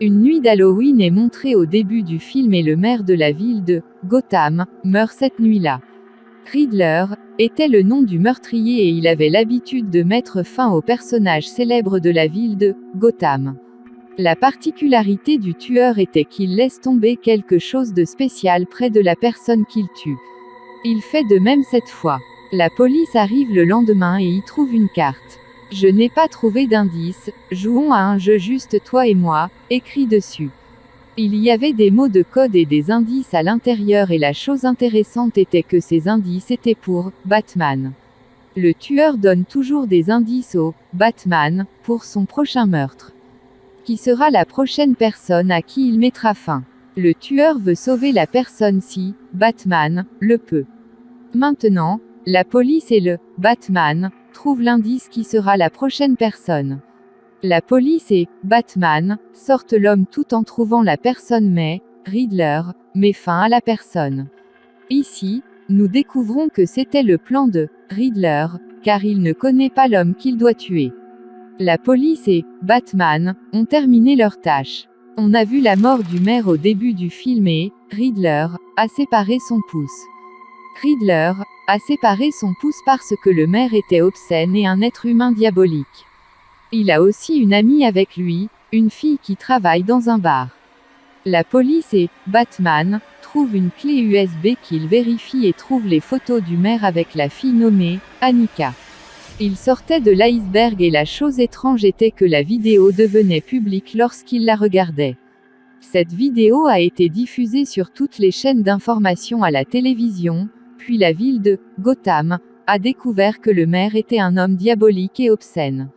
Une nuit d'Halloween est montrée au début du film et le maire de la ville de Gotham meurt cette nuit-là. Riddler était le nom du meurtrier et il avait l'habitude de mettre fin aux personnages célèbres de la ville de Gotham. La particularité du tueur était qu'il laisse tomber quelque chose de spécial près de la personne qu'il tue. Il fait de même cette fois. La police arrive le lendemain et y trouve une carte. Je n'ai pas trouvé d'indice, jouons à un jeu juste toi et moi, écrit dessus. Il y avait des mots de code et des indices à l'intérieur et la chose intéressante était que ces indices étaient pour Batman. Le tueur donne toujours des indices au Batman pour son prochain meurtre. Qui sera la prochaine personne à qui il mettra fin? Le tueur veut sauver la personne si Batman le peut. Maintenant, la police et le Batman trouvent l'indice qui sera la prochaine personne. La police et Batman sortent l'homme tout en trouvant la personne mais Riddler met fin à la personne. Ici, nous découvrons que c'était le plan de Riddler, car il ne connaît pas l'homme qu'il doit tuer. La police et Batman ont terminé leur tâche. On a vu la mort du maire au début du film et Riddler a séparé son pouce. Riddler a séparé son pouce parce que le maire était obscène et un être humain diabolique. Il a aussi une amie avec lui, une fille qui travaille dans un bar. La police et Batman trouvent une clé USB qu'ils vérifient et trouvent les photos du maire avec la fille nommée Annika. Il sortait de l'iceberg et la chose étrange était que la vidéo devenait publique lorsqu'il la regardait. Cette vidéo a été diffusée sur toutes les chaînes d'information à la télévision, puis la ville de Gotham a découvert que le maire était un homme diabolique et obscène.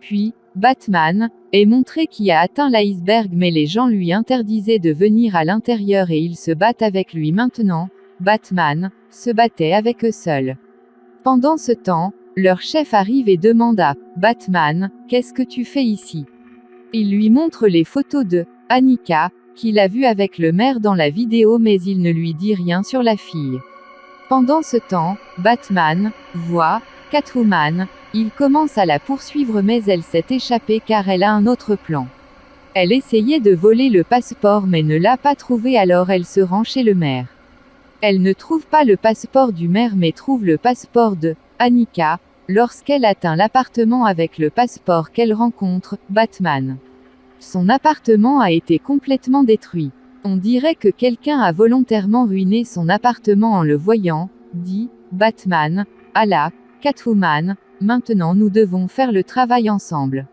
Puis, Batman est montré qui a atteint l'iceberg mais les gens lui interdisaient de venir à l'intérieur et ils se battent avec lui maintenant. Batman se battait avec eux seuls. Pendant ce temps, leur chef arrive et demande à Batman, qu'est-ce que tu fais ici? Il lui montre les photos de Annika, qu'il a vues avec le maire dans la vidéo mais il ne lui dit rien sur la fille. Pendant ce temps, Batman voit Catwoman, il commence à la poursuivre mais elle s'est échappée car elle a un autre plan. Elle essayait de voler le passeport mais ne l'a pas trouvé alors elle se rend chez le maire. Elle ne trouve pas le passeport du maire mais trouve le passeport de Annika, lorsqu'elle atteint l'appartement avec le passeport qu'elle rencontre Batman. Son appartement a été complètement détruit. On dirait que quelqu'un a volontairement ruiné son appartement en le voyant, dit Batman à la Catwoman, maintenant nous devons faire le travail ensemble.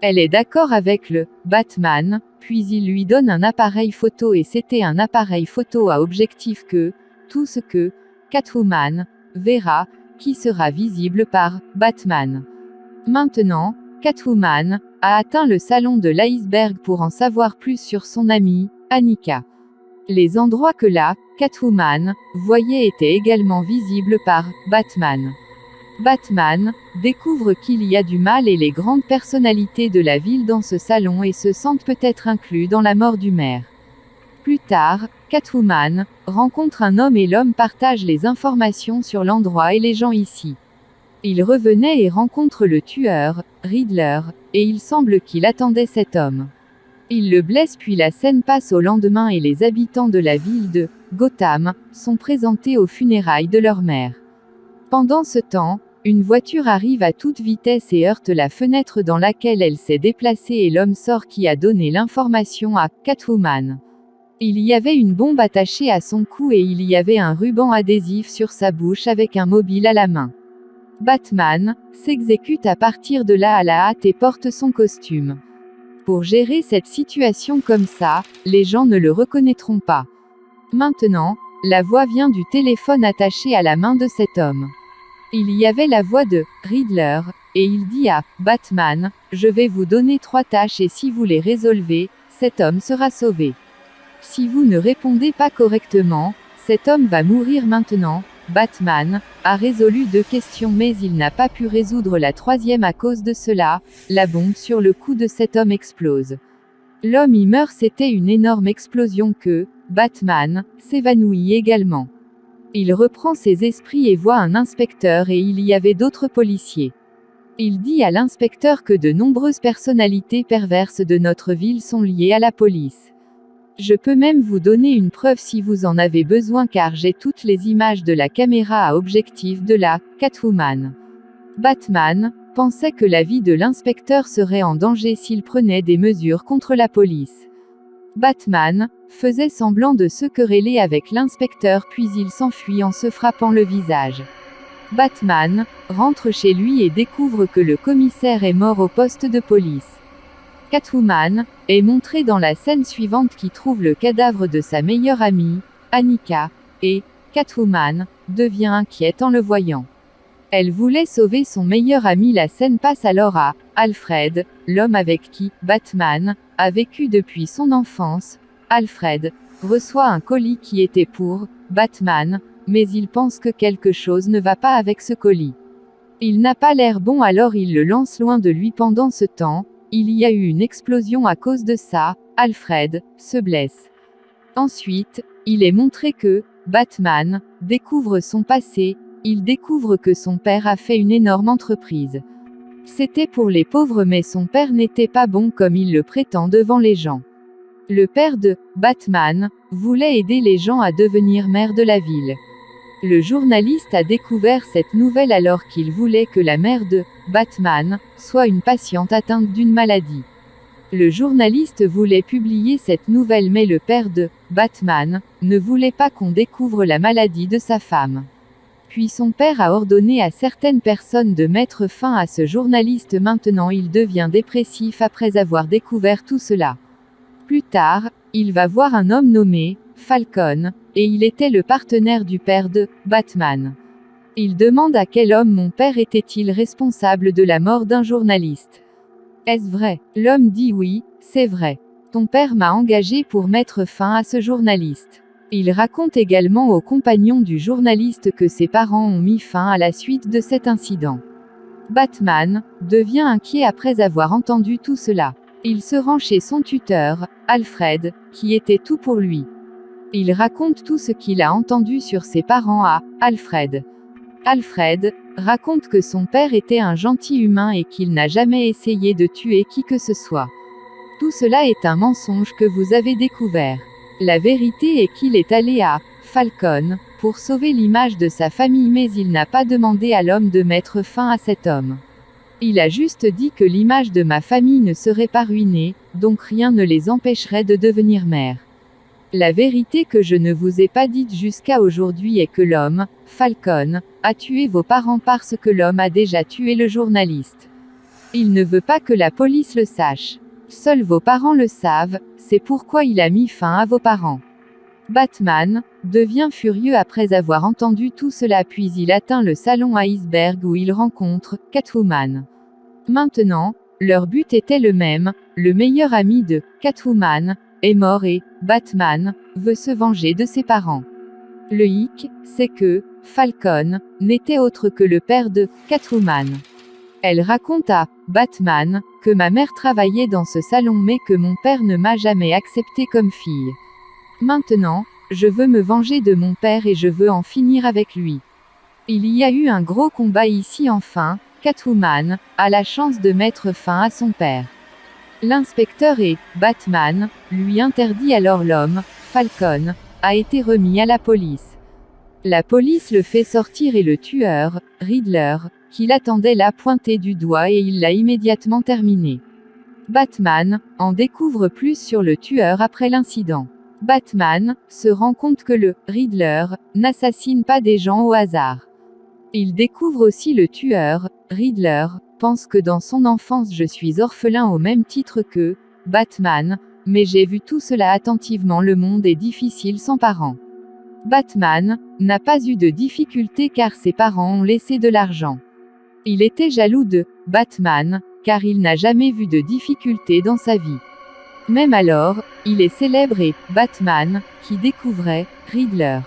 Elle est d'accord avec le Batman, puis il lui donne un appareil photo et c'était un appareil photo à objectif que, tout ce que Catwoman verra, qui sera visible par Batman. Maintenant, Catwoman a atteint le salon de l'iceberg pour en savoir plus sur son amie, Annika. Les endroits que la Catwoman voyait étaient également visibles par Batman. Batman découvre qu'il y a du mal et les grandes personnalités de la ville dans ce salon et se sentent peut-être inclus dans la mort du maire. Plus tard, Catwoman rencontre un homme et l'homme partage les informations sur l'endroit et les gens ici. Il revenait et rencontre le tueur, Riddler, et il semble qu'il attendait cet homme. Il le blesse puis la scène passe au lendemain et les habitants de la ville de Gotham sont présentés aux funérailles de leur mère. Pendant ce temps, une voiture arrive à toute vitesse et heurte la fenêtre dans laquelle elle s'est déplacée et l'homme sort qui a donné l'information à Catwoman. Il y avait une bombe attachée à son cou et il y avait un ruban adhésif sur sa bouche avec un mobile à la main. Batman s'exécute à partir de là à la hâte et porte son costume. Pour gérer cette situation comme ça, les gens ne le reconnaîtront pas. Maintenant, la voix vient du téléphone attaché à la main de cet homme. Il y avait la voix de Riddler, et il dit à Batman, je vais vous donner 3 tâches et si vous les résolvez, cet homme sera sauvé. Si vous ne répondez pas correctement, cet homme va mourir maintenant. Batman a résolu 2 questions mais il n'a pas pu résoudre la 3e à cause de cela, la bombe sur le cou de cet homme explose. L'homme y meurt, c'était une énorme explosion que Batman s'évanouit également. Il reprend ses esprits et voit un inspecteur et il y avait d'autres policiers. Il dit à l'inspecteur que de nombreuses personnalités perverses de notre ville sont liées à la police. Je peux même vous donner une preuve si vous en avez besoin car j'ai toutes les images de la caméra à objectif de la Catwoman. Batman pensait que la vie de l'inspecteur serait en danger s'il prenait des mesures contre la police. Batman faisait semblant de se quereller avec l'inspecteur puis il s'enfuit en se frappant le visage. Batman rentre chez lui et découvre que le commissaire est mort au poste de police. Catwoman est montrée dans la scène suivante qui trouve le cadavre de sa meilleure amie, Annika, et Catwoman devient inquiète en le voyant. Elle voulait sauver son meilleur ami. La scène passe alors à Alfred, l'homme avec qui Batman a vécu depuis son enfance. Alfred reçoit un colis qui était pour Batman, mais il pense que quelque chose ne va pas avec ce colis. Il n'a pas l'air bon alors il le lance loin de lui. Pendant ce temps, il y a eu une explosion à cause de ça, Alfred se blesse. Ensuite, il est montré que Batman découvre son passé, il découvre que son père a fait une énorme entreprise. C'était pour les pauvres mais son père n'était pas bon comme il le prétend devant les gens. Le père de Batman voulait aider les gens à devenir maire de la ville. Le journaliste a découvert cette nouvelle alors qu'il voulait que la mère de Batman soit une patiente atteinte d'une maladie. Le journaliste voulait publier cette nouvelle mais le père de Batman ne voulait pas qu'on découvre la maladie de sa femme. Puis son père a ordonné à certaines personnes de mettre fin à ce journaliste. Maintenant il devient dépressif après avoir découvert tout cela. Plus tard, il va voir un homme nommé Falcon, et il était le partenaire du père de Batman. Il demande à quel homme mon père était-il responsable de la mort d'un journaliste. Est-ce vrai? L'homme dit oui, c'est vrai. Ton père m'a engagé pour mettre fin à ce journaliste. Il raconte également aux compagnons du journaliste que ses parents ont mis fin à la suite de cet incident. Batman devient inquiet après avoir entendu tout cela. Il se rend chez son tuteur, Alfred, qui était tout pour lui. Il raconte tout ce qu'il a entendu sur ses parents à Alfred. Alfred raconte que son père était un gentil humain et qu'il n'a jamais essayé de tuer qui que ce soit. Tout cela est un mensonge que vous avez découvert. La vérité est qu'il est allé à Falcon pour sauver l'image de sa famille mais il n'a pas demandé à l'homme de mettre fin à cet homme. Il a juste dit que l'image de ma famille ne serait pas ruinée, donc rien ne les empêcherait de devenir mère. La vérité que je ne vous ai pas dite jusqu'à aujourd'hui est que l'homme, Falcon, a tué vos parents parce que l'homme a déjà tué le journaliste. Il ne veut pas que la police le sache. Seuls vos parents le savent, c'est pourquoi il a mis fin à vos parents. Batman devient furieux après avoir entendu tout cela puis il atteint le salon Iceberg où il rencontre Catwoman. Maintenant, leur but était le même, le meilleur ami de Catwoman est mort et Batman veut se venger de ses parents. Le hic, c'est que Falcon n'était autre que le père de Catwoman. Elle raconte à Batman que ma mère travaillait dans ce salon mais que mon père ne m'a jamais accepté comme fille. Maintenant, je veux me venger de mon père et je veux en finir avec lui. Il y a eu un gros combat ici enfin, Catwoman a la chance de mettre fin à son père. L'inspecteur et Batman lui interdit alors l'homme, Falcon, a été remis à la police. La police le fait sortir et le tueur, Riddler, qui l'attendait l'a pointé du doigt et il l'a immédiatement terminé. Batman en découvre plus sur le tueur après l'incident. Batman se rend compte que le Riddler n'assassine pas des gens au hasard. Il découvre aussi le tueur, Riddler, pense que dans son enfance je suis orphelin au même titre que Batman, mais j'ai vu tout cela attentivement. Le monde est difficile sans parents. Batman n'a pas eu de difficultés car ses parents ont laissé de l'argent. Il était jaloux de Batman, car il n'a jamais vu de difficultés dans sa vie. Même alors, il est célèbre et Batman, qui découvrait Riddler.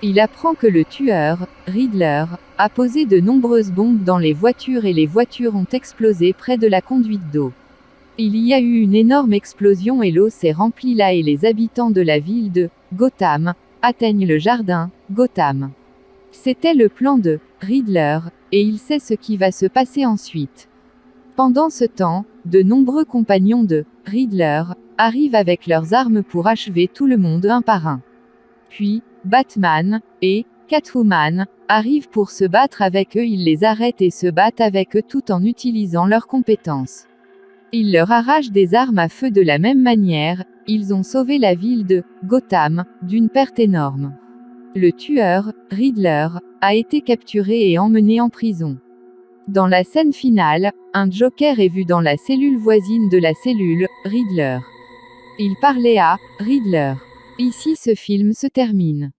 Il apprend que le tueur, Riddler, a posé de nombreuses bombes dans les voitures et les voitures ont explosé près de la conduite d'eau. Il y a eu une énorme explosion et l'eau s'est remplie là et les habitants de la ville de Gotham atteignent le jardin Gotham. C'était le plan de Riddler et il sait ce qui va se passer ensuite. Pendant ce temps, de nombreux compagnons de Riddler arrivent avec leurs armes pour achever tout le monde un par un. Puis, Batman et Catwoman arrivent pour se battre avec eux. Ils les arrêtent et se battent avec eux tout en utilisant leurs compétences. Ils leur arrachent des armes à feu de la même manière. Ils ont sauvé la ville de Gotham d'une perte énorme. Le tueur, Riddler, a été capturé et emmené en prison. Dans la scène finale, un Joker est vu dans la cellule voisine de la cellule Riddler. Il parlait à Riddler. Ici ce film se termine.